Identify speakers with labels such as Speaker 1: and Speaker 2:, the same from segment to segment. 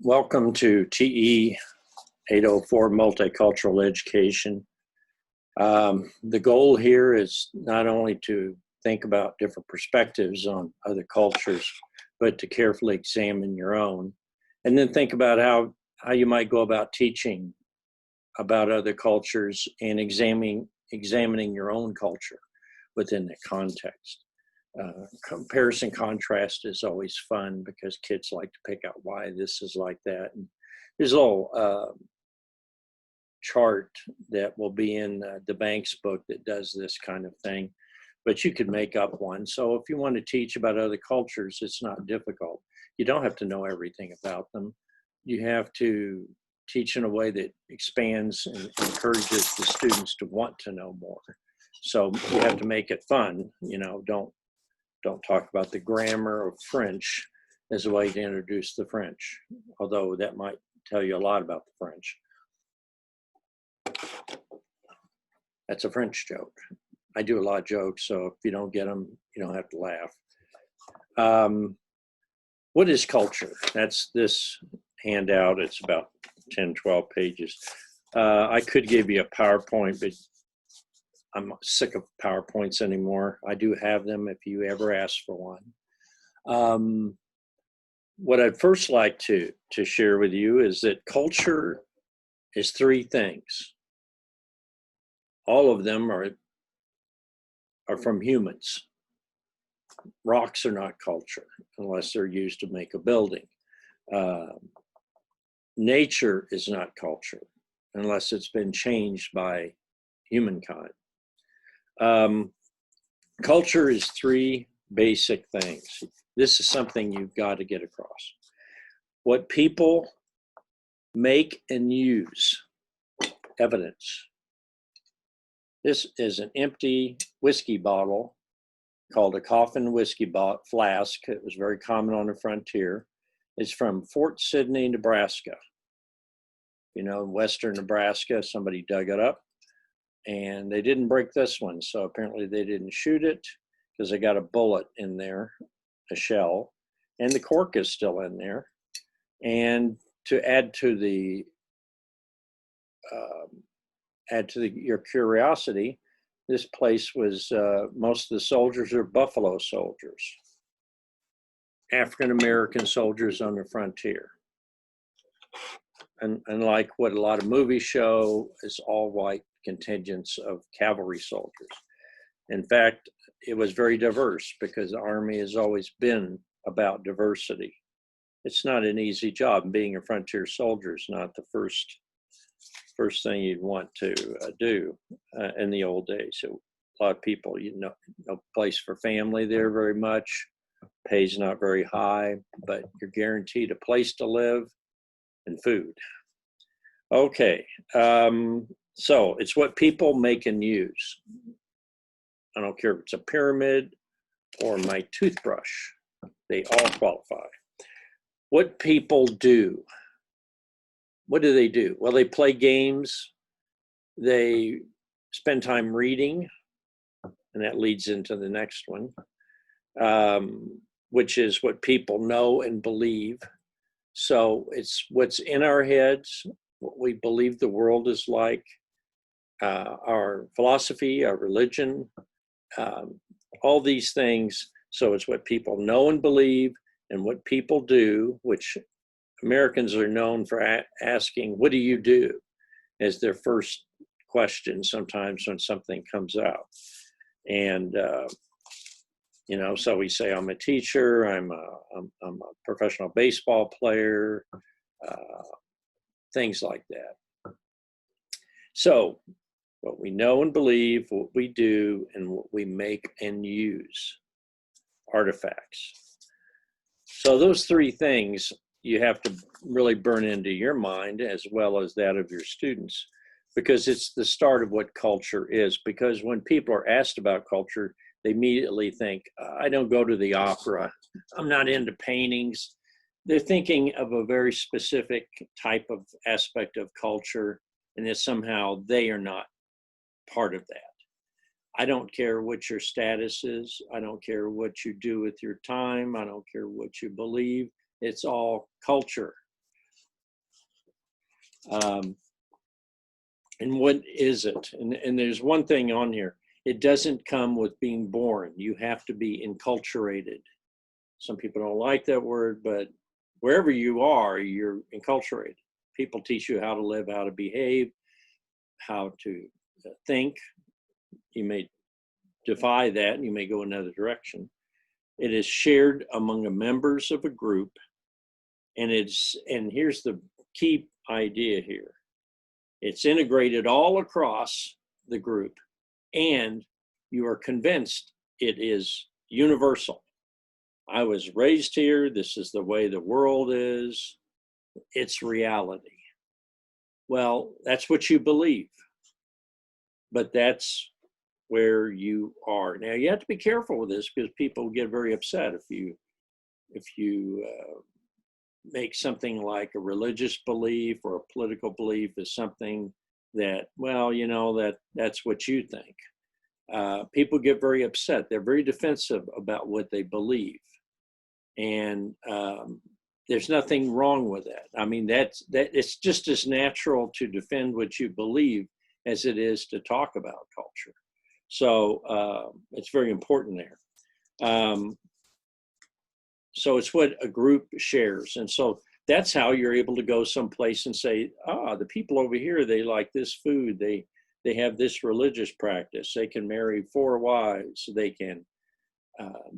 Speaker 1: Welcome to TE 804 Multicultural Education. The goal here is not only to think about different perspectives on other cultures, but to carefully examine your own, and then think about how you might go about teaching about other cultures and examining your own culture within the context. Comparison contrast is always fun because kids like to pick out why this is like that. And there's a little chart that will be in the Banks book that does this kind of thing, but you could make up one. So if you want to teach about other cultures, it's not difficult. You don't have to know everything about them. You have to teach in a way that expands and encourages the students to want to know more. So you have to make it fun. Don't talk about the grammar of French as a way to introduce the French, although that might tell you a lot about the French. That's a French joke. I do a lot of jokes, so if you don't get them, you don't have to laugh. What is culture? That's this handout. It's about 10, 12 pages. I could give you a PowerPoint, but I'm sick of PowerPoints anymore. I do have them if you ever ask for one. What I'd first like to share with you is that culture is three things. All of them are from humans. Rocks are not culture unless they're used to make a building. Nature is not culture unless it's been changed by humankind. Culture is three basic things. This is something you've got to get across. What people make and use, evidence. This is an empty whiskey bottle called a coffin whiskey flask. It was very common on the frontier. It's from Fort Sidney, Nebraska. In western Nebraska, somebody dug it up. And they didn't break this one, so apparently they didn't shoot it because they got a bullet in there, a shell, and the cork is still in there. And to add to your curiosity, this place was most of the soldiers are buffalo soldiers, African American soldiers on the frontier. And unlike what a lot of movies show, it's all white contingents of cavalry soldiers. In fact, it was very diverse because the Army has always been about diversity. It's not an easy job. Being a frontier soldier is not the first thing you'd want to do in the old days. So a lot of people, no place for family there very much. Pay's not very high, but you're guaranteed a place to live and food. Okay. So it's what people make and use. I don't care if it's a pyramid or my toothbrush. They all qualify. What people do. What do they do? Well, they play games. They spend time reading. And that leads into the next one, which is what people know and believe. So it's what's in our heads, what we believe the world is like. Our philosophy, our religion, all these things. So it's what people know and believe and what people do, which Americans are known for asking, what do you do? As their first question sometimes when something comes out. And, so we say, I'm a teacher, I'm a professional baseball player, things like that. So what we know and believe, what we do, and what we make and use, artifacts. So those three things you have to really burn into your mind as well as that of your students, because it's the start of what culture is. Because when people are asked about culture, they immediately think, I don't go to the opera, I'm not into paintings. They're thinking of a very specific type of aspect of culture, and that somehow they are not part of that. I don't care what your status is. I don't care what you do with your time. I don't care what you believe. It's all culture. And what is it? And there's one thing on here. It doesn't come with being born. You have to be enculturated. Some people don't like that word, but wherever you are, you're enculturated. People teach you how to live, how to behave, how to think. You may defy that and you may go another direction. It is shared among the members of a group, and here's the key idea here. It's integrated all across the group, and you are convinced it is universal. I was raised here. This is the way the world is. It's reality. Well, that's what you believe, but that's where you are. Now, you have to be careful with this because people get very upset if you make something like a religious belief or a political belief as something that, well, that's what you think. People get very upset. They're very defensive about what they believe. And there's nothing wrong with that. I mean, it's just as natural to defend what you believe as it is to talk about culture. So it's very important there. So it's what a group shares. And so that's how you're able to go someplace and say, the people over here, they like this food. They have this religious practice. They can marry 4 wives. They can,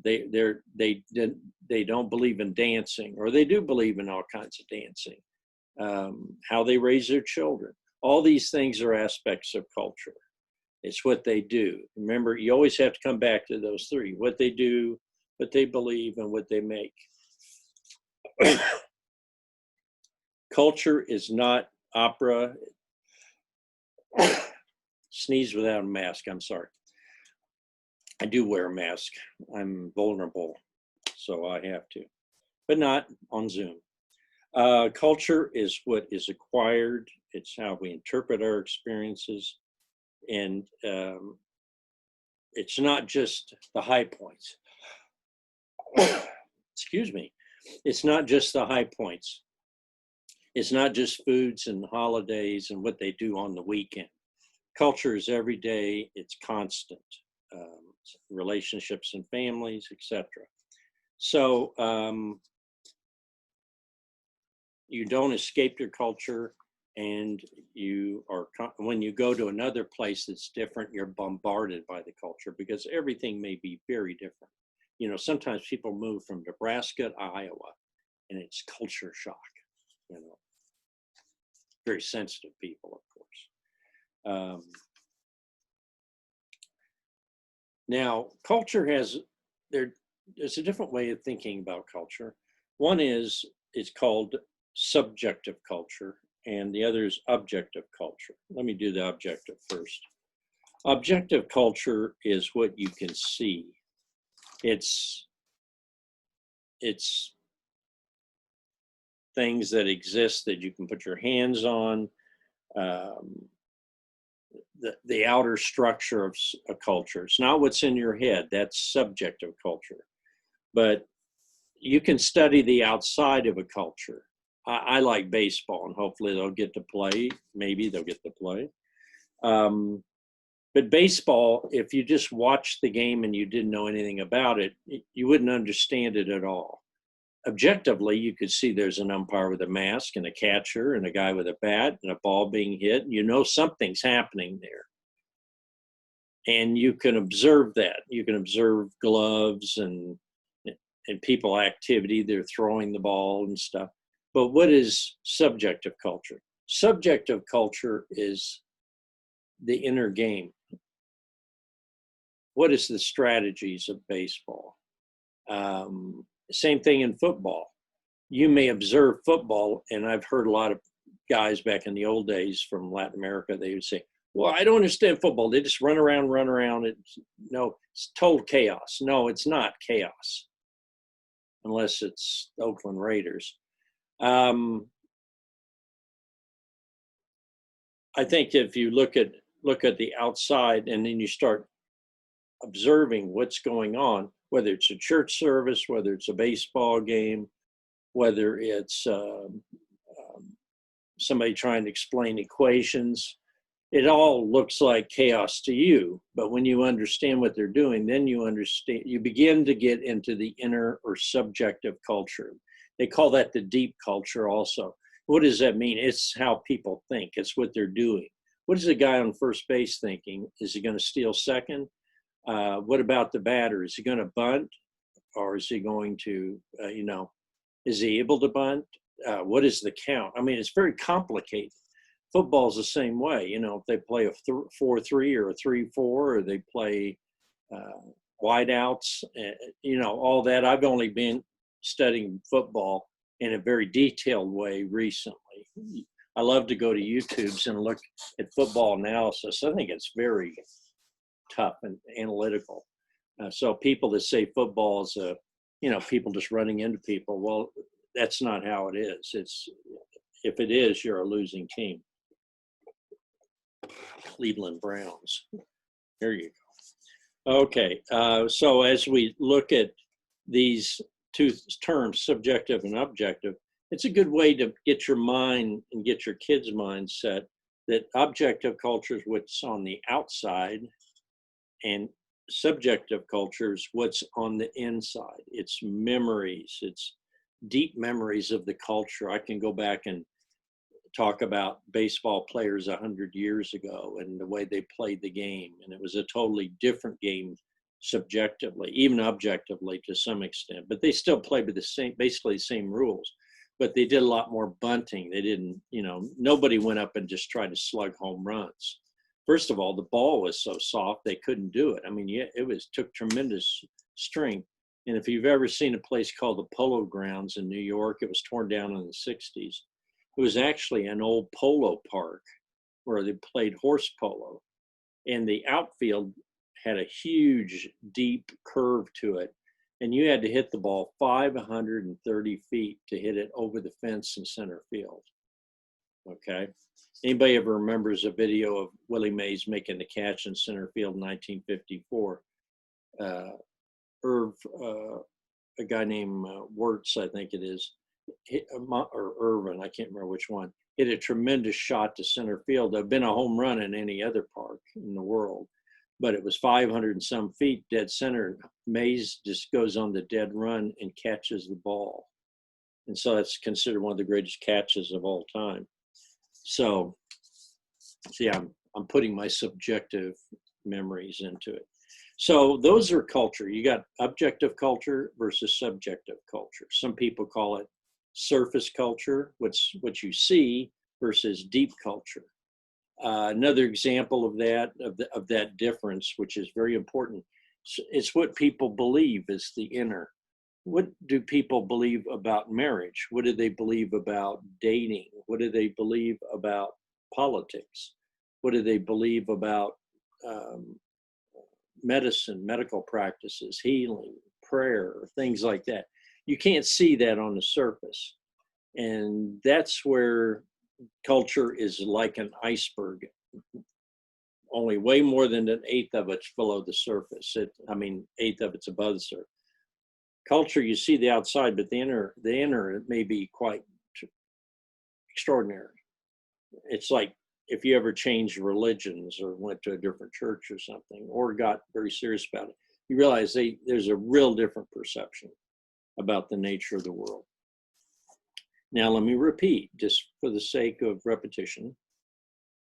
Speaker 1: they don't believe in dancing, or they do believe in all kinds of dancing. How they raise their children. All these things are aspects of culture. It's what they do. Remember, you always have to come back to those 3: what they do, what they believe, and what they make. Culture is not opera. Sneeze without a mask, I'm sorry. I do wear a mask. I'm vulnerable, so I have to, but not on Zoom. Culture is what is acquired. It's how we interpret our experiences. And it's not just the high points. Excuse me. It's not just the high points. It's not just foods and holidays and what they do on the weekend. Culture is every day. It's constant. Relationships and families, etc. So you don't escape your culture, and when you go to another place that's different, you're bombarded by the culture because everything may be very different. Sometimes people move from Nebraska to Iowa, and it's culture shock. Very sensitive people, of course. Now, culture there's a different way of thinking about culture. One is it's called subjective culture, and the other is objective culture. Let me do the objective first. Objective culture is what you can see. It's things that exist that you can put your hands on. The outer structure of a culture. It's not what's in your head. That's subjective culture. But you can study the outside of a culture. I like baseball, and hopefully they'll get to play. Maybe they'll get to play. But baseball, if you just watched the game and you didn't know anything about it, you wouldn't understand it at all. Objectively, you could see there's an umpire with a mask and a catcher and a guy with a bat and a ball being hit. Something's happening there. And you can observe that. You can observe gloves and people activity. They're throwing the ball and stuff. But what is subjective culture? Subjective culture is the inner game. What is the strategies of baseball? Same thing in football. You may observe football, and I've heard a lot of guys back in the old days from Latin America, they would say, well, I don't understand football. They just run around. It's total chaos. No, it's not chaos, unless it's Oakland Raiders. I think if you look at the outside and then you start observing what's going on, whether it's a church service, whether it's a baseball game, whether it's somebody trying to explain equations. It all looks like chaos to you, but when you understand what they're doing, then you begin to get into the inner or subjective culture. They call that the deep culture also. What does that mean? It's how people think. It's what they're doing. What is the guy on first base thinking? Is he going to steal second? What about the batter? Is he going to bunt? Or is he going to, is he able to bunt? What is the count? I mean, it's very complicated. Football's the same way. If they play a 4-3 or a 3-4, or they play wideouts, all that. I've only been studying football in a very detailed way recently. I love to go to YouTube's and look at football analysis. I think it's very tough and analytical. So people that say football is people just running into people, well, that's not how it is. If it is, you're a losing team. Cleveland Browns. There you go. Okay, so as we look at these two terms, subjective and objective, it's a good way to get your mind and get your kids' mindset that objective culture is what's on the outside, and subjective culture is what's on the inside. It's memories. It's deep memories of the culture. I can go back and talk about baseball players 100 years ago and the way they played the game. And it was a totally different game subjectively, even objectively to some extent, but they still played with basically the same rules, but they did a lot more bunting. They didn't, nobody went up and just tried to slug home runs. First of all, the ball was so soft, they couldn't do it. I mean, took tremendous strength. And if you've ever seen a place called the Polo Grounds in New York, it was torn down in the 60s. It was actually an old polo park where they played horse polo. And the outfield had a huge, deep curve to it. And you had to hit the ball 530 feet to hit it over the fence in center field. Okay. Anybody ever remembers a video of Willie Mays making the catch in center field in 1954? A guy named Wirtz, I think it is, or Irvin, I can't remember which one, hit a tremendous shot to center field. There'd been a home run in any other park in the world, but it was 500 and some feet dead center. Mays just goes on the dead run and catches the ball. And so that's considered one of the greatest catches of all time. So, see, I'm putting my subjective memories into it. So those are culture. You got objective culture versus subjective culture. Some people call it surface culture, what you see, versus deep culture. Another example of that difference, which is very important, it's what people believe is the inner. What do people believe about marriage? What do they believe about dating? What do they believe about politics? What do they believe about medicine, medical practices, healing, prayer, things like that? You can't see that on the surface. And that's where culture is like an iceberg. Only way more than an eighth of it's below the surface. Eighth of it's above the surface. Culture, you see the outside, but the inner may be quite extraordinary. It's like if you ever changed religions or went to a different church or something, or got very serious about it, you realize there's a real different perception about the nature of the world. Now, let me repeat, just for the sake of repetition.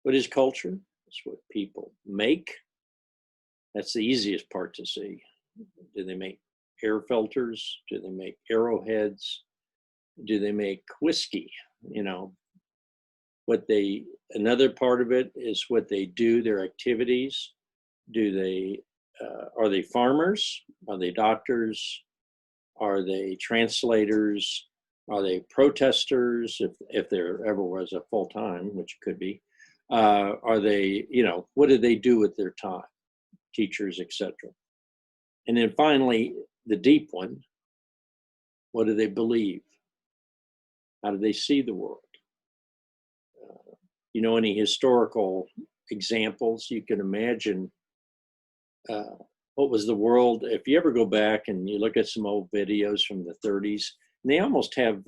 Speaker 1: What is culture? It's what people make. That's the easiest part to see. Do they make air filters? Do they make arrowheads? Do they make whiskey? Another part of it is what they do, their activities. Are they farmers? Are they doctors? Are they translators? Are they protesters? If there ever was a full time, which could be. Are they, what do they do with their time? Teachers, etc. And then finally, the deep one, what do they believe? How do they see the world? Any historical examples you can imagine? What was the world? If you ever go back and you look at some old videos from the 30s, and they almost have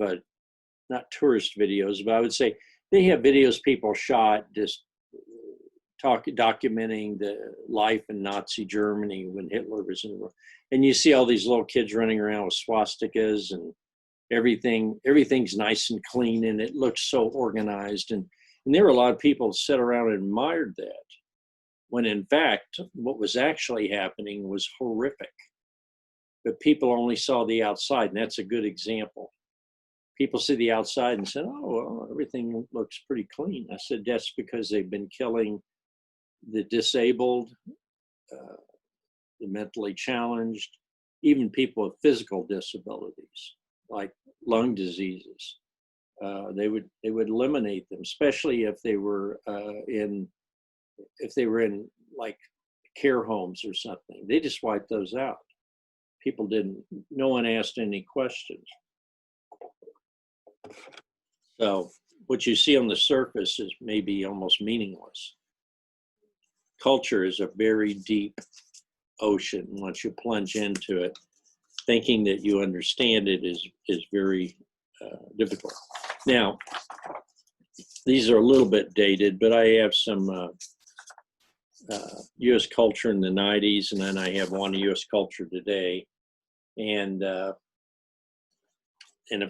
Speaker 1: not tourist videos, but I would say they have videos people shot just documenting the life in Nazi Germany when Hitler was in the world. And you see all these little kids running around with swastikas and everything's nice and clean, and it looks so organized. And there were a lot of people that sat around and admired that, when in fact, what was actually happening was horrific. But people only saw the outside, and that's a good example. People see the outside and said, oh, well, everything looks pretty clean. I said, that's because they've been killing the disabled, the mentally challenged, even people with physical disabilities, like lung diseases. They would eliminate them, especially if they were in like care homes or something. They just wiped those out. People no one asked any questions. So what you see on the surface is maybe almost meaningless. Culture is a very deep ocean. Once you plunge into it, thinking that you understand it is very difficult. Now, these are a little bit dated, but I have some U.S. culture in the 90s, and then I have one U.S. culture today. And of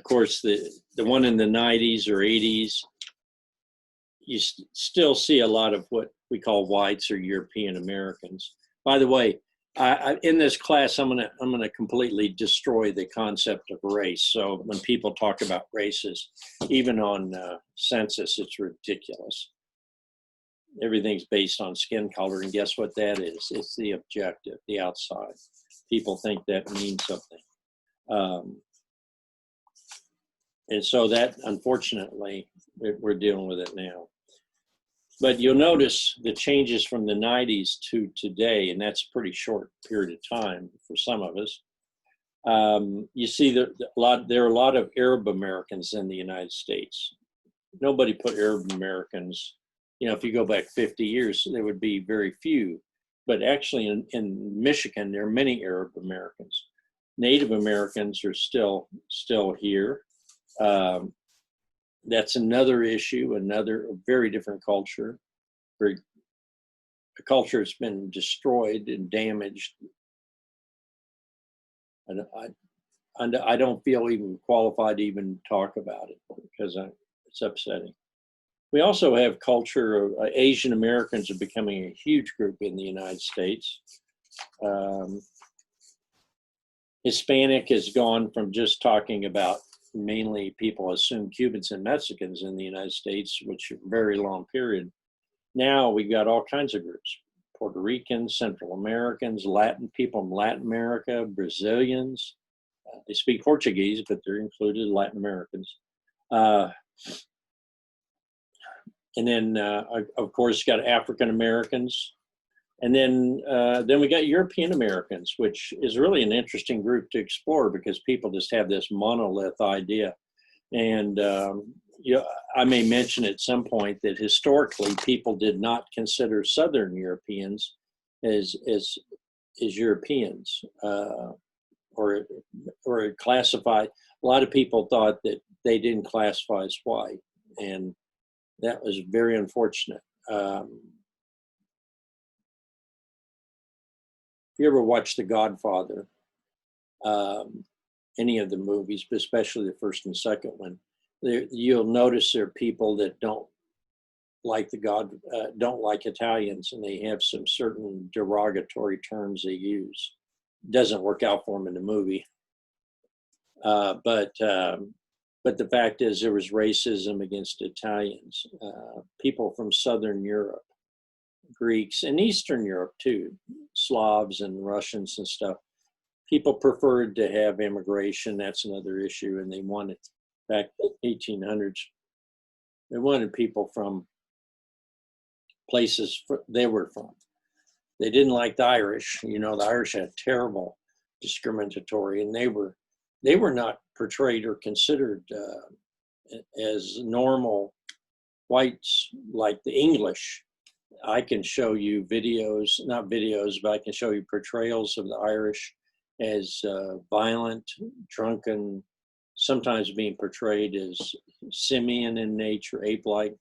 Speaker 1: course, the one in the 90s or 80s, you still see a lot of what we call whites or European Americans. By the way, in this class, I'm gonna completely destroy the concept of race. So when people talk about races, even on census, it's ridiculous. Everything's based on skin color, and guess what that is? It's the objective, the outside. People think that means something. And so that, unfortunately, we're dealing with it now. But you'll notice the changes from the 90s to today, and that's a pretty short period of time for some of us. You see there are a lot of Arab Americans in the United States. Nobody put Arab Americans, if you go back 50 years, there would be very few. But actually in Michigan, there are many Arab Americans. Native Americans are still here. That's another issue, another very different culture. A culture that's been destroyed and damaged. And I don't feel even qualified to even talk about it because it's upsetting. We also have culture of Asian Americans are becoming a huge group in the United States. Hispanic has gone from just talking about mainly people assume Cubans and Mexicans in the United States, which is a very long period. Now we got all kinds of groups: Puerto Ricans, Central Americans, Latin people from Latin America, Brazilians. They speak Portuguese, but they're included Latin Americans. And then, of course, got African Americans. And then we got European Americans, which is really an interesting group to explore because people just have this monolith idea. And I may mention at some point that historically people did not consider Southern Europeans as Europeans or classified. A lot of people thought that they didn't classify as white, and that was very unfortunate. If you ever watch The Godfather, any of the movies, but especially the first and second one, you'll notice there are people that don't like Italians, and they have some certain derogatory terms they use. It doesn't work out for them in the movie, but the fact is there was racism against Italians, people from Southern Europe, Greeks, and Eastern Europe too, Slavs and Russians and stuff. People preferred to have immigration. That's another issue. And they wanted, back in the 1800s, they wanted people from places they were from. They didn't like the Irish. The Irish had terrible discriminatory, and they were not portrayed or considered as normal whites like the English. I can show you videos, not videos, but I can show you portrayals of the Irish as violent, drunken, sometimes being portrayed as simian in nature, ape-like.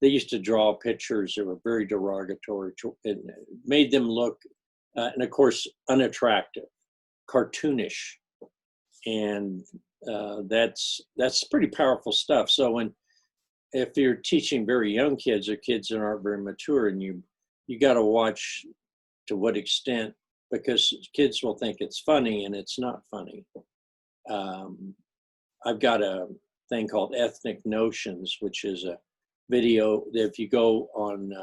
Speaker 1: They used to draw pictures that were very derogatory and made them look, and of course, unattractive, cartoonish. And that's pretty powerful stuff. So if you're teaching very young kids or kids that aren't very mature, and you got to watch to what extent, because kids will think it's funny and it's not funny. I've got a thing called Ethnic Notions, which is a video that if you go on,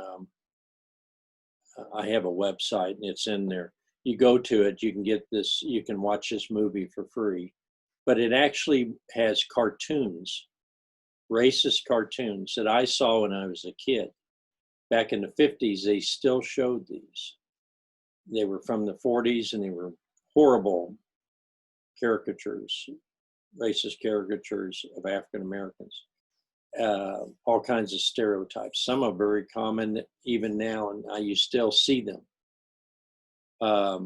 Speaker 1: I have a website and it's in there. You go to it, you can get this, you can watch this movie for free, but it actually has cartoons, racist cartoons that I saw when I was a kid. Back in the 50s, they still showed these. They were from the 40s and they were horrible caricatures, racist caricatures of African Americans. All kinds of stereotypes. Some are very common even now, and you still see them. But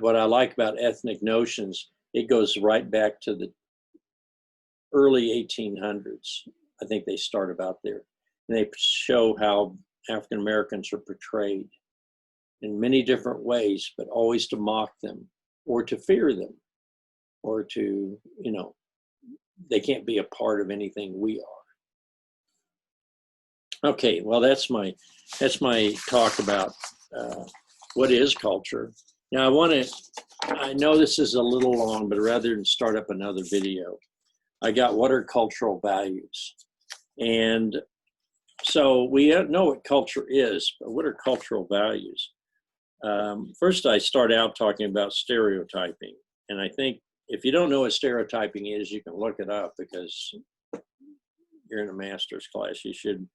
Speaker 1: what I like about Ethnic Notions, it goes right back to the early 1800s. I think they start about there. And they show how African Americans are portrayed in many different ways, but always to mock them or to fear them or to, they can't be a part of anything we are. Okay, well, that's my talk about what is culture. Now I know this is a little long, but rather than start up another video, I got what are cultural values. And so we know what culture is, but what are cultural values? First, I start out talking about stereotyping. And I think if you don't know what stereotyping is, you can look it up because you're in a master's class. You should.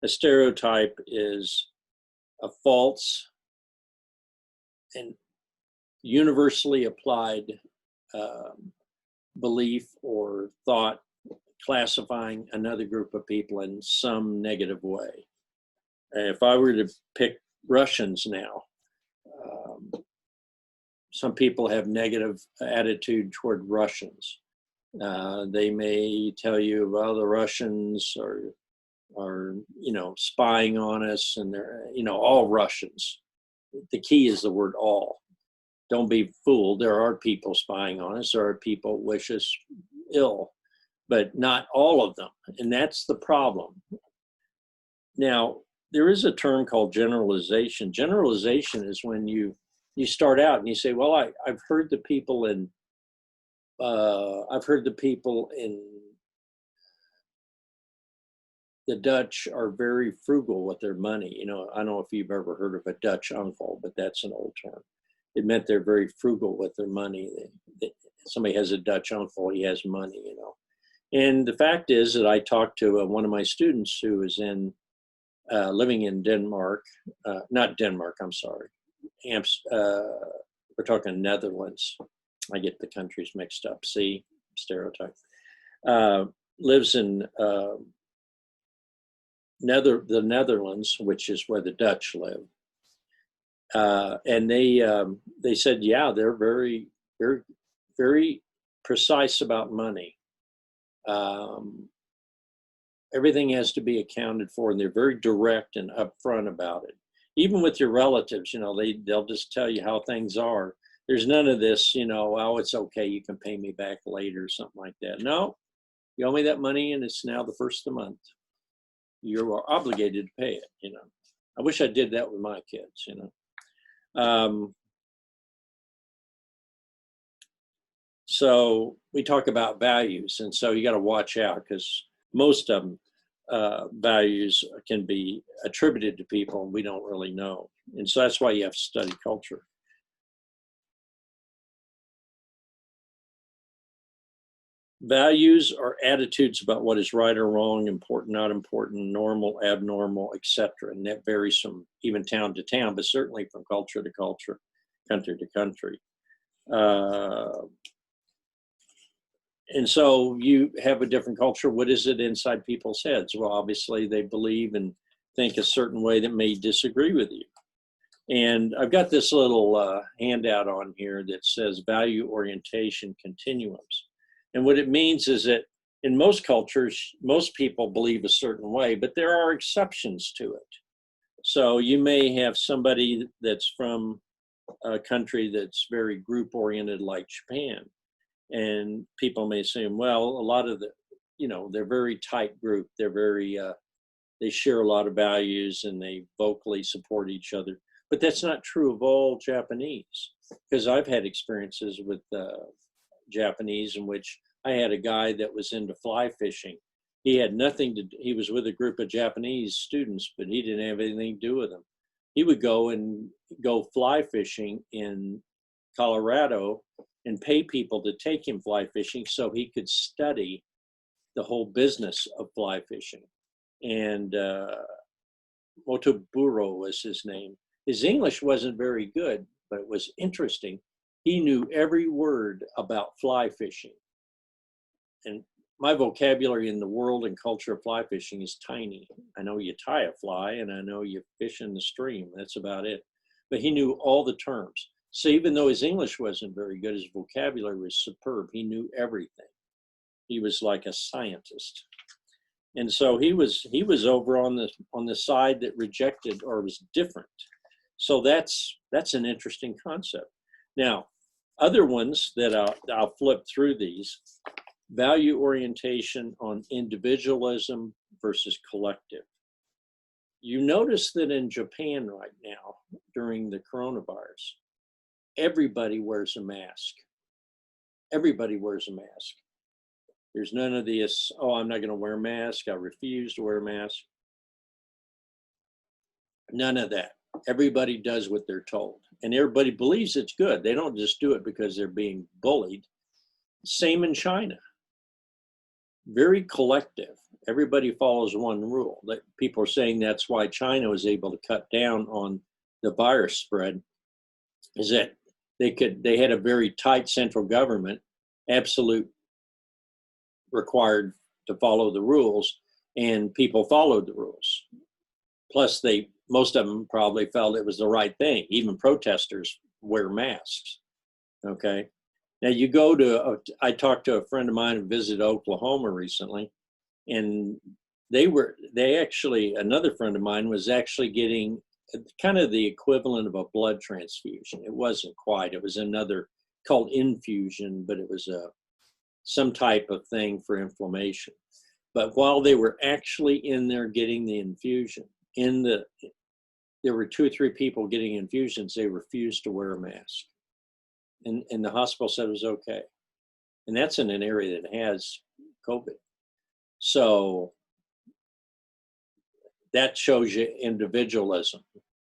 Speaker 1: A stereotype is a false and universally applied belief or thought classifying another group of people in some negative way. If I were to pick Russians now, some people have negative attitude toward Russians. They may tell you, well, the Russians are spying on us, and they're, all Russians. The key is the word all. Don't be fooled. There are people spying on us. There are people who wish us ill, but not all of them. And that's the problem. Now, there is a term called generalization. Generalization is when you start out and you say, well, I've heard the people in the Dutch are very frugal with their money. I don't know if you've ever heard of a Dutch uncle, but that's an old term. It meant they're very frugal with their money. Somebody has a Dutch uncle, he has money, And the fact is that I talked to one of my students who is living in Denmark, not Denmark, I'm sorry. We're talking Netherlands. I get the countries mixed up. See, stereotype. Lives in the Netherlands, which is where the Dutch live. And they said, yeah, they're very, very, very precise about money. Everything has to be accounted for, and they're very direct and upfront about it. Even with your relatives, they'll just tell you how things are. There's none of this, oh, it's okay, you can pay me back later, something like that. No, you owe me that money, and it's now the first of the month. You are obligated to pay it, I wish I did that with my kids, So we talk about values, and so you got to watch out because most of them values can be attributed to people and we don't really know. And so that's why you have to study culture. Values are attitudes about what is right or wrong, important, not important, normal, abnormal, etc. And that varies from even town to town, but certainly from culture to culture, country to country. And so you have a different culture. What is it inside people's heads? Well, obviously they believe and think a certain way that may disagree with you. And I've got this little handout on here that says value orientation continuums. And what it means is that in most cultures, most people believe a certain way, but there are exceptions to it. So you may have somebody that's from a country that's very group oriented like Japan. And people may say, well, a lot of they're very tight group. They're very, they share a lot of values and they vocally support each other. But that's not true of all Japanese, because I've had experiences with Japanese in which I had a guy that was into fly fishing. He had nothing to, he was with a group of Japanese students, but he didn't have anything to do with them. He would go fly fishing in Colorado and pay people to take him fly fishing so he could study the whole business of fly fishing. And Motoburo was his name. His English wasn't very good, but it was interesting. He knew every word about fly fishing. And my vocabulary in the world and culture of fly fishing is tiny. I know you tie a fly and I know you fish in the stream. That's about it. But he knew all the terms. So even though his English wasn't very good, his vocabulary was superb. He knew everything. He was like a scientist. And so he was over on the side that rejected or was different. So that's an interesting concept. Now, other ones that I'll flip through these: value orientation on individualism versus collective. You notice that in Japan right now, during the coronavirus, everybody wears a mask. Everybody wears a mask. There's none of this, oh, I'm not going to wear a mask. I refuse to wear a mask. None of that. Everybody does what they're told. And everybody believes it's good. They don't just do it because they're being bullied. Same in China. Very collective. Everybody follows one rule. People are saying that's why China was able to cut down on the virus spread, is that they had a very tight central government, absolute required to follow the rules, and people followed the rules. Plus, most of them probably felt it was the right thing. Even protesters wear masks. Okay. Now you go to, I talked to a friend of mine who visited Oklahoma recently, and another friend of mine was actually getting kind of the equivalent of a blood transfusion. It wasn't quite, it was another called infusion, but it was some type of thing for inflammation. But while they were actually in there getting the infusion, there were 2 or 3 people getting infusions, they refused to wear a mask. And the hospital said it was okay. And that's in an area that has COVID. So that shows you individualism,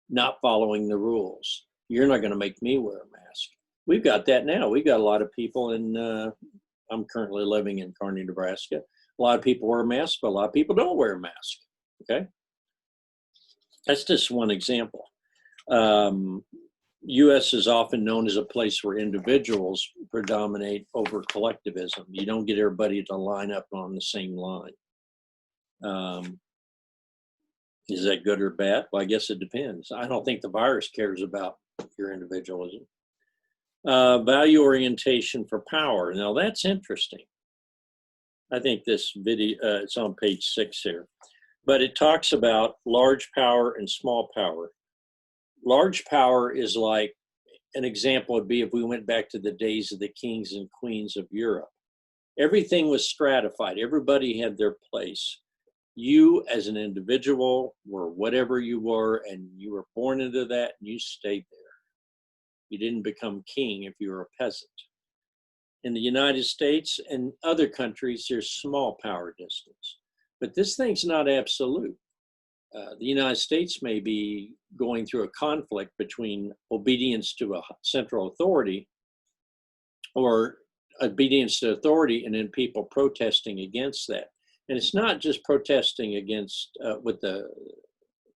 Speaker 1: not following the rules. You're not going to make me wear a mask. We've got that now. We've got a lot of people I'm currently living in Kearney, Nebraska. A lot of people wear a mask, but a lot of people don't wear a mask. Okay. That's just one example. U.S. is often known as a place where individuals predominate over collectivism. You don't get everybody to line up on the same line. Is that good or bad? Well, I guess it depends. I don't think the virus cares about your individualism. Value orientation for power. Now that's interesting. I think this video, it's on page 6 here, but it talks about large power and small power. Large power is like, an example would be if we went back to the days of the kings and queens of Europe. Everything was stratified. Everybody had their place. You as an individual were whatever you were, and you were born into that and you stayed there. You didn't become king if you were a peasant. In the United States and other countries, there's small power distance. But this thing's not absolute. The United States may be going through a conflict between obedience to a central authority or obedience to authority and then people protesting against that. And it's not just protesting against with the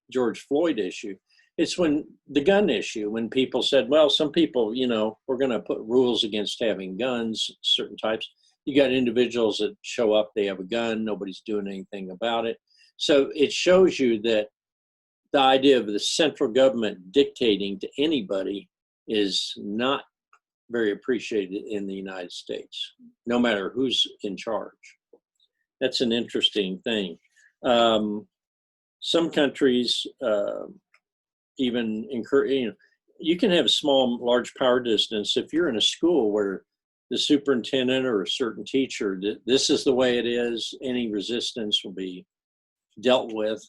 Speaker 1: George Floyd issue. It's when the gun issue, when people said, well, some people, we're going to put rules against having guns, certain types. You got individuals that show up, they have a gun, nobody's doing anything about it. So it shows you that the idea of the central government dictating to anybody is not very appreciated in the United States, no matter who's in charge. That's an interesting thing. Some countries even encourage, you can have a small, large power distance. If you're in a school where the superintendent or a certain teacher, this is the way it is, any resistance will be dealt with,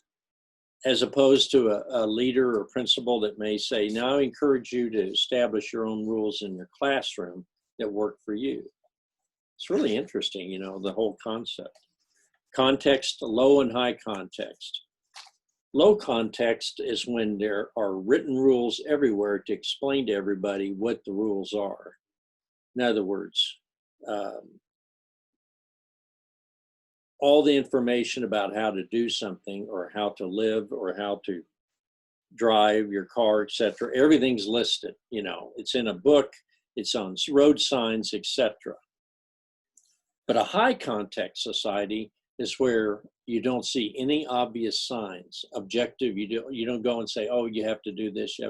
Speaker 1: as opposed to a leader or principal that may say, now I encourage you to establish your own rules in your classroom that work for you. It's really interesting, the whole concept. Context, low and high context. Low context is when there are written rules everywhere to explain to everybody what the rules are. In other words, all the information about how to do something or how to live or how to drive your car, etc. Everything's listed, it's in a book, it's on road signs, etc. But a high context society is where you don't see any obvious signs, objective. You don't go and say, oh, you have to do this.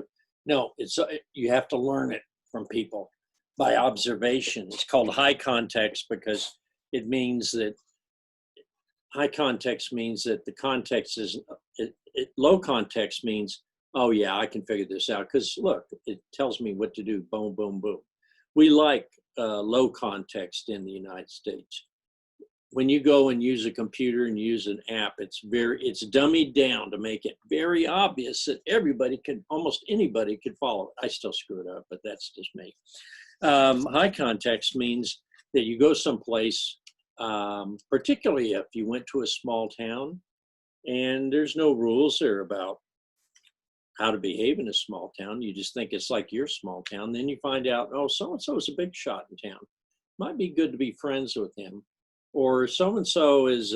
Speaker 1: No, you have to learn it from people by observation. It's called high context because it means that high context means that the context is, low context means, oh yeah, I can figure this out because look, it tells me what to do, boom, boom, boom. We like low context in the United States. When you go and use a computer and use an app, it's dummied down to make it very obvious that almost anybody could follow it. I still screw it up, but that's just me. High context means that you go someplace, particularly if you went to a small town and there's no rules there about how to behave in a small town. You just think it's like your small town. Then you find out, oh, so-and-so is a big shot in town. Might be good to be friends with him. Or so-and-so is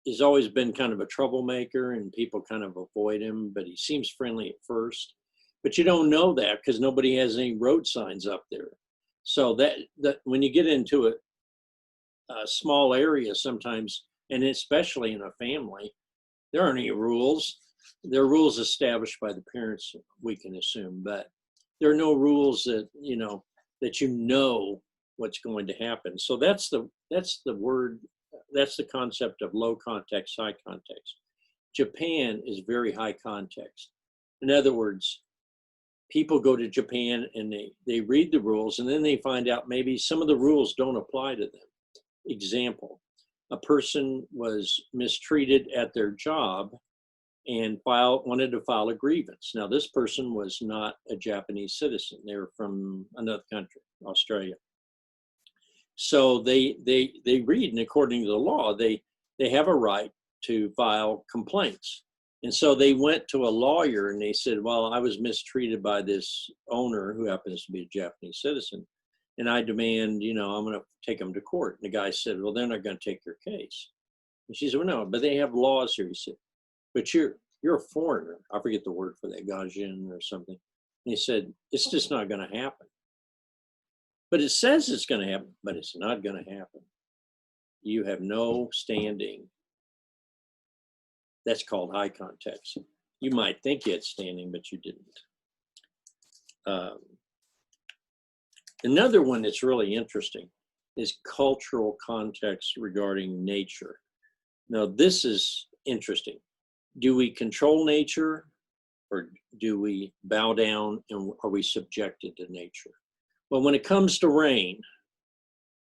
Speaker 1: he's always been kind of a troublemaker and people kind of avoid him, but he seems friendly at first. But you don't know that because nobody has any road signs up there. So that when you get into a small area sometimes, and especially in a family, there aren't any rules. There are rules established by the parents, we can assume, but there are no rules that, that what's going to happen. So that's the concept of low context, high context. Japan is very high context. In other words, people go to Japan and they read the rules and then they find out maybe some of the rules don't apply to them. Example, a person was mistreated at their job and wanted to file a grievance. Now this person was not a Japanese citizen. They were from another country, Australia. So they read, and according to the law, they have a right to file complaints. And so they went to a lawyer and they said, well, I was mistreated by this owner who happens to be a Japanese citizen. And I demand, I'm going to take them to court. And the guy said, well, they're not going to take your case. And she said, well, no, but they have laws here. He said, but you're a foreigner. I forget the word for that, Gaijin or something. And he said, it's just not going to happen. But it says it's going to happen, but it's not going to happen. You have no standing. That's called high context. You might think you had standing, but you didn't. Another one that's really interesting is cultural context regarding nature. Now, this is interesting. Do we control nature or do we bow down and are we subjected to nature? Well, when it comes to rain,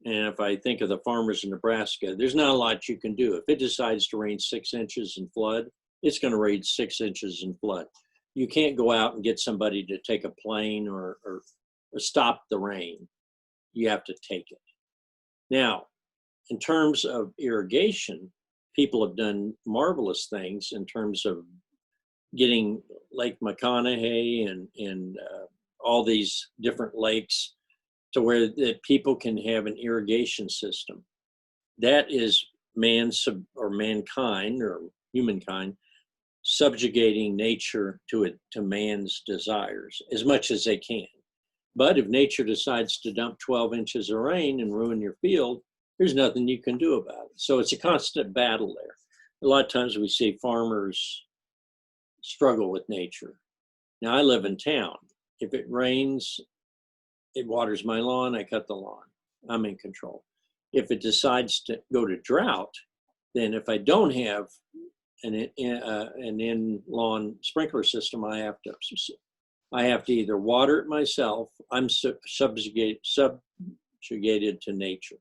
Speaker 1: and if I think of the farmers in Nebraska, there's not a lot you can do. If it decides to rain 6 inches and flood, it's going to rain 6 inches and flood. You can't go out and get somebody to take a plane or stop the rain. You have to take it. Now, in terms of irrigation, people have done marvelous things in terms of getting Lake McConaughey and all these different lakes to where that people can have an irrigation system. That is mankind or humankind subjugating nature to man's desires as much as they can. But if nature decides to dump 12 inches of rain and ruin your field, there's nothing you can do about it. So it's a constant battle there. A lot of times we see farmers struggle with nature. Now I live in town. If it rains, it waters my lawn, I cut the lawn. I'm in control. If it decides to go to drought, then if I don't have an in-lawn sprinkler system, I have to either water it myself. I'm subjugated to nature.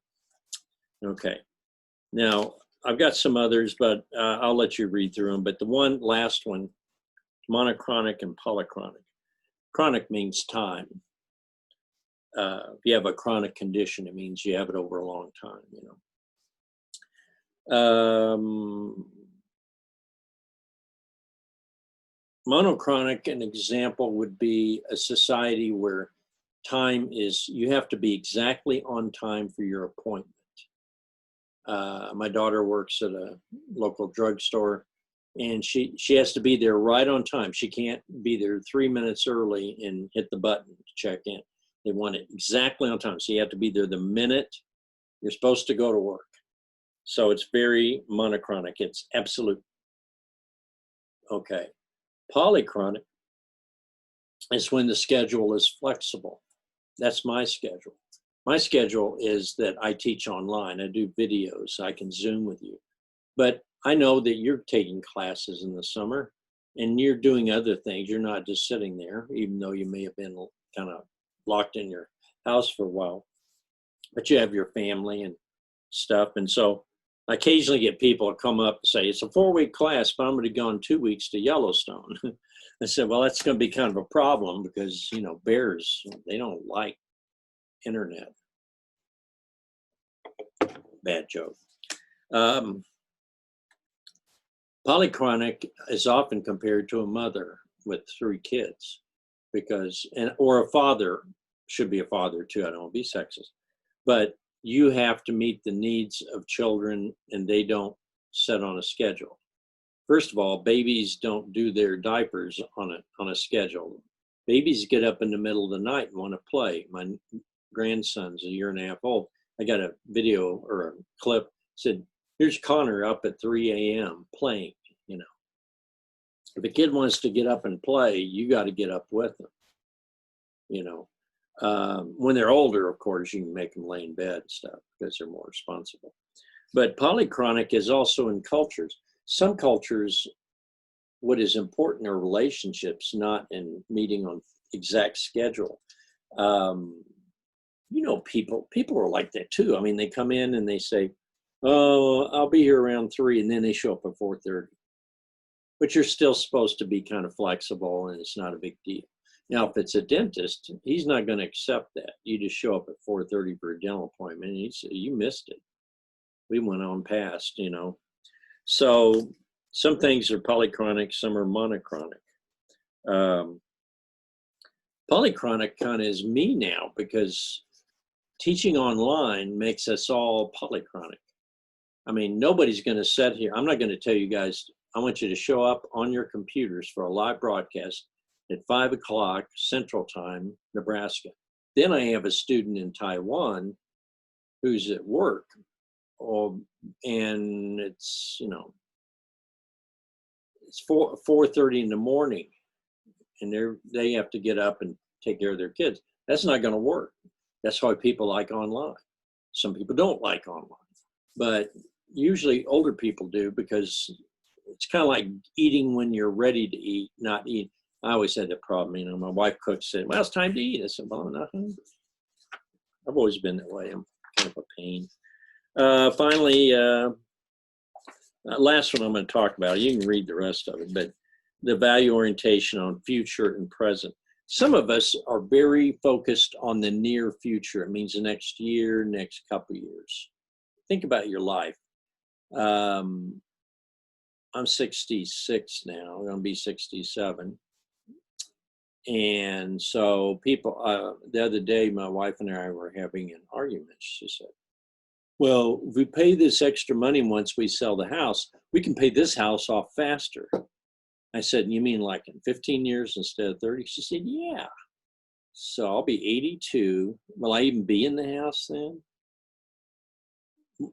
Speaker 1: Okay. Now I've got some others, but I'll let you read through them. But the last one, monochronic and polychronic. Chronic means time. If you have a chronic condition, it means you have it over a long time, you know. Monochronic, an example would be a society where you have to be exactly on time for your appointment. My daughter works at a local drugstore, and she has to be there right on time. She can't be there 3 minutes early and hit the button to check in. They want it exactly on time. So you have to be there the minute you're supposed to go to work. So it's very monochronic. It's absolute. Okay. Polychronic is when the schedule is flexible. That's my schedule. My schedule is that I teach online. I do videos. I can Zoom with you. But I know that you're taking classes in the summer and you're doing other things. You're not just sitting there, even though you may have been kind of locked in your house for a while, but you have your family and stuff. And so I occasionally get people to come up and say, it's a 4-week class, but I'm going to go in 2 weeks to Yellowstone. I said, well, that's going to be kind of a problem because, you know, bears, they don't like internet. Bad joke. Polychronic is often compared to a mother with 3 kids. Or a father, should be a father too, I don't want to be sexist, but you have to meet the needs of children and they don't set on a schedule. First of all, babies don't do their diapers on a schedule. Babies get up in the middle of the night and want to play. My grandson's a 1.5 years old. I got a video or a clip, said, here's Connor up at 3 a.m. playing, you know. If a kid wants to get up and play, you got to get up with them, you know. When they're older, of course, you can make them lay in bed and stuff because they're more responsible. But polychronic is also in cultures. Some cultures, what is important are relationships, not in meeting on exact schedule. You know, people are like that too. I mean, they come in and they say, oh, I'll be here around 3, and then they show up at 4:30. But you're still supposed to be kind of flexible, and it's not a big deal. Now, if it's a dentist, he's not going to accept that. You just show up at 4:30 for a dental appointment, and he said, you missed it. We went on past, you know. So some things are polychronic, some are monochronic. Polychronic kind of is me now because teaching online makes us all polychronic. I mean, nobody's going to sit here. I'm not going to tell you guys, I want you to show up on your computers for a live broadcast at 5 o'clock Central Time, Nebraska. Then I have a student in Taiwan who's at work, and it's, you know, it's 4:30 in the morning, and they have to get up and take care of their kids. That's not going to work. That's why people like online. Some people don't like online, but usually older people do because it's kind of like eating when you're ready to eat, not eat. I always had that problem. You know, my wife cooks, said, well, it's time to eat. I said, well, I'm not hungry. I've always been that way. I'm kind of a pain. Finally, last one I'm going to talk about, you can read the rest of it, but the value orientation on future and present. Some of us are very focused on the near future. It means the next year, next couple of years. Think about your life. I'm 66 now. I'm going to be 67. And so people, the other day, my wife and I were having an argument. She said, well, if we pay this extra money once we sell the house, we can pay this house off faster. I said, you mean like in 15 years instead of 30? She said, yeah. So I'll be 82. Will I even be in the house then?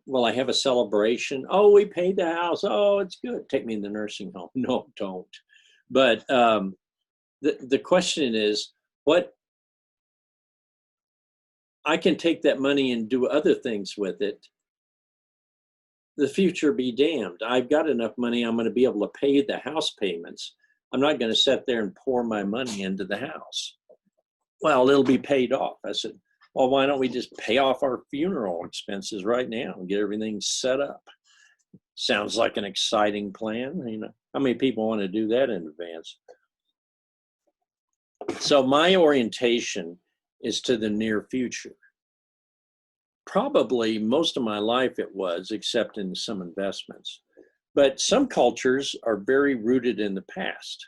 Speaker 1: will I have a celebration? Oh, we paid the house. Oh, it's good. Take me in the nursing home. No, don't. But the question is, what I can take that money and do other things with it. The future be damned. I've got enough money. I'm going to be able to pay the house payments. I'm not going to sit there and pour my money into the house. Well, it'll be paid off. I said, well, why don't we just pay off our funeral expenses right now and get everything set up? Sounds like an exciting plan. You know, how many people want to do that in advance? So my orientation is to the near future. Probably most of my life it was, except in some investments. But some cultures are very rooted in the past.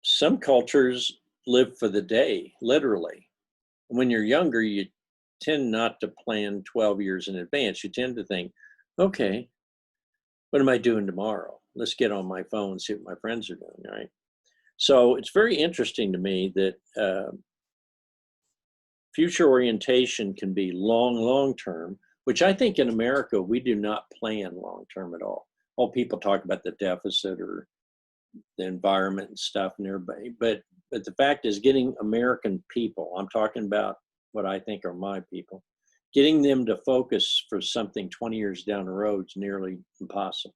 Speaker 1: Some cultures live for the day, literally. When you're younger, you tend not to plan 12 years in advance. You tend to think, okay, what am I doing tomorrow? Let's get on my phone and see what my friends are doing, right? So it's very interesting to me that future orientation can be long term, which I think in America, we do not plan long term at all. All people talk about the deficit or the environment and stuff and everybody, but the fact is getting American people, I'm talking about what I think are my people, getting them to focus for something 20 years down the road is nearly impossible.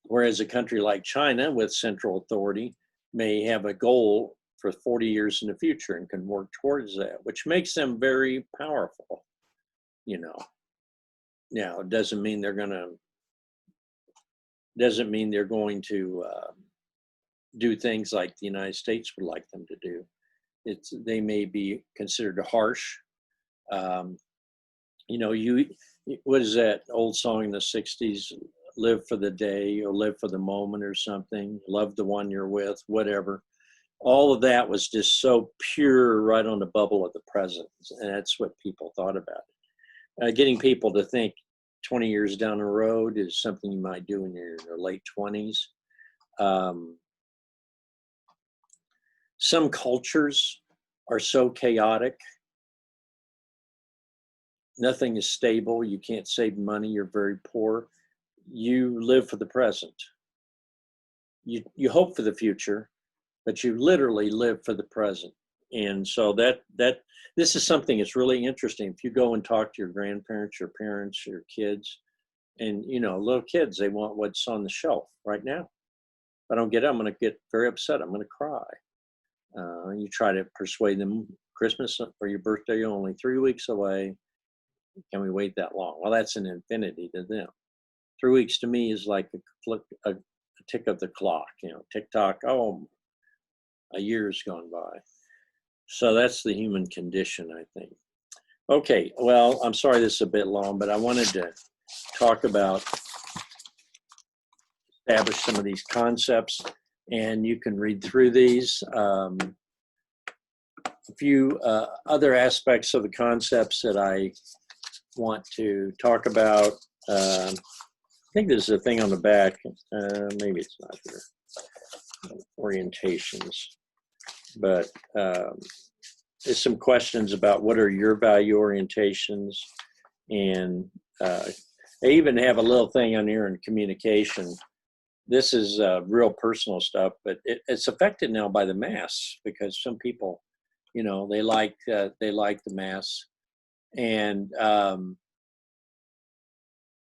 Speaker 1: Whereas a country like China with central authority may have a goal for 40 years in the future and can work towards that, which makes them very powerful, you know. Now, it doesn't mean they're going to do things like the United States would like them to do. They may be considered harsh. You know, what is that old song in the 60s? Live for the day or live for the moment or something. Love the one you're with, whatever. All of that was just so pure, right on the bubble of the present. And that's what people thought about it. Getting people to think 20 years down the road is something you might do in your late 20s. Some cultures are so chaotic. Nothing is stable. You can't save money. You're very poor. You live for the present. You hope for the future, but you literally live for the present. And so this is something that's really interesting. If you go and talk to your grandparents, your parents, your kids, and you know, little kids, they want what's on the shelf right now. If I don't get it, I'm going to get very upset. I'm going to cry. You try to persuade them, Christmas or your birthday only 3 weeks away. Can we wait that long? Well, that's an infinity to them. 3 weeks to me is like a tick of the clock, you know, tick tock. Oh, a year's gone by. So that's the human condition, I think. Okay, well, I'm sorry this is a bit long, but I wanted to talk about, establish some of these concepts, and you can read through these. A few other aspects of the concepts that I want to talk about. I think there's a thing on the back. Maybe it's not here. Orientations. But there's some questions about what are your value orientations. And I even have a little thing on here in communication. This is real personal stuff, but it's affected now by the masks because some people, you know, they like the masks, and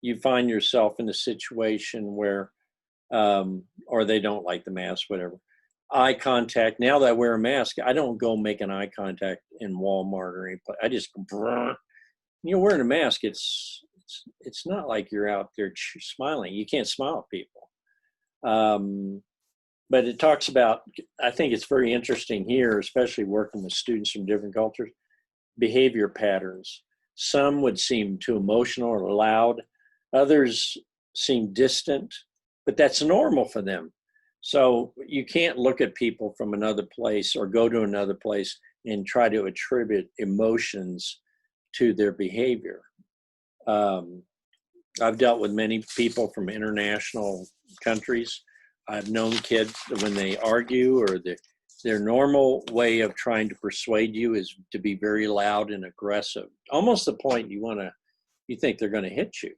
Speaker 1: you find yourself in a situation where, or they don't like the mask, whatever. Eye contact. Now that I wear a mask, I don't go make an eye contact in Walmart or anything. I just, you're wearing a mask. It's not like you're out there smiling. You can't smile at people. But it talks about, I think it's very interesting here, especially working with students from different cultures, behavior patterns. Some would seem too emotional or loud. Others seem distant, but that's normal for them. So you can't look at people from another place or go to another place and try to attribute emotions to their behavior. I've dealt with many people from international countries. I've known kids when they argue or Their normal way of trying to persuade you is to be very loud and aggressive, almost the point you think they're going to hit you,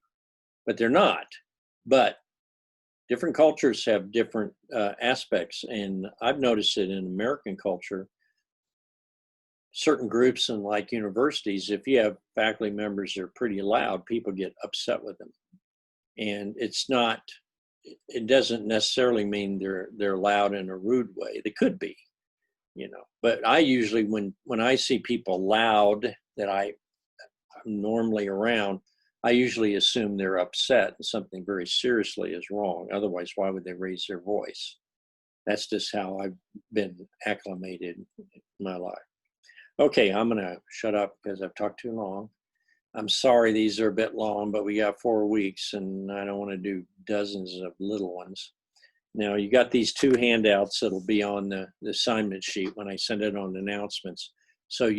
Speaker 1: but they're not. But different cultures have different aspects, and I've noticed it in American culture. Certain groups in like universities, if you have faculty members that are pretty loud, people get upset with them. And it doesn't necessarily mean they're loud in a rude way. They could be, but I usually, when I see people loud that I'm normally around, I usually assume they're upset and something very seriously is wrong. Otherwise, why would they raise their voice? That's just how I've been acclimated in my life. Okay, I'm going to shut up because I've talked too long. I'm sorry these are a bit long, but we got 4 weeks and I don't want to do dozens of little ones. Now, you got these 2 handouts that'll be on the assignment sheet when I send it on announcements. So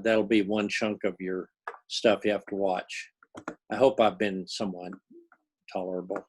Speaker 1: that'll be one chunk of your stuff you have to watch. I hope I've been somewhat tolerable.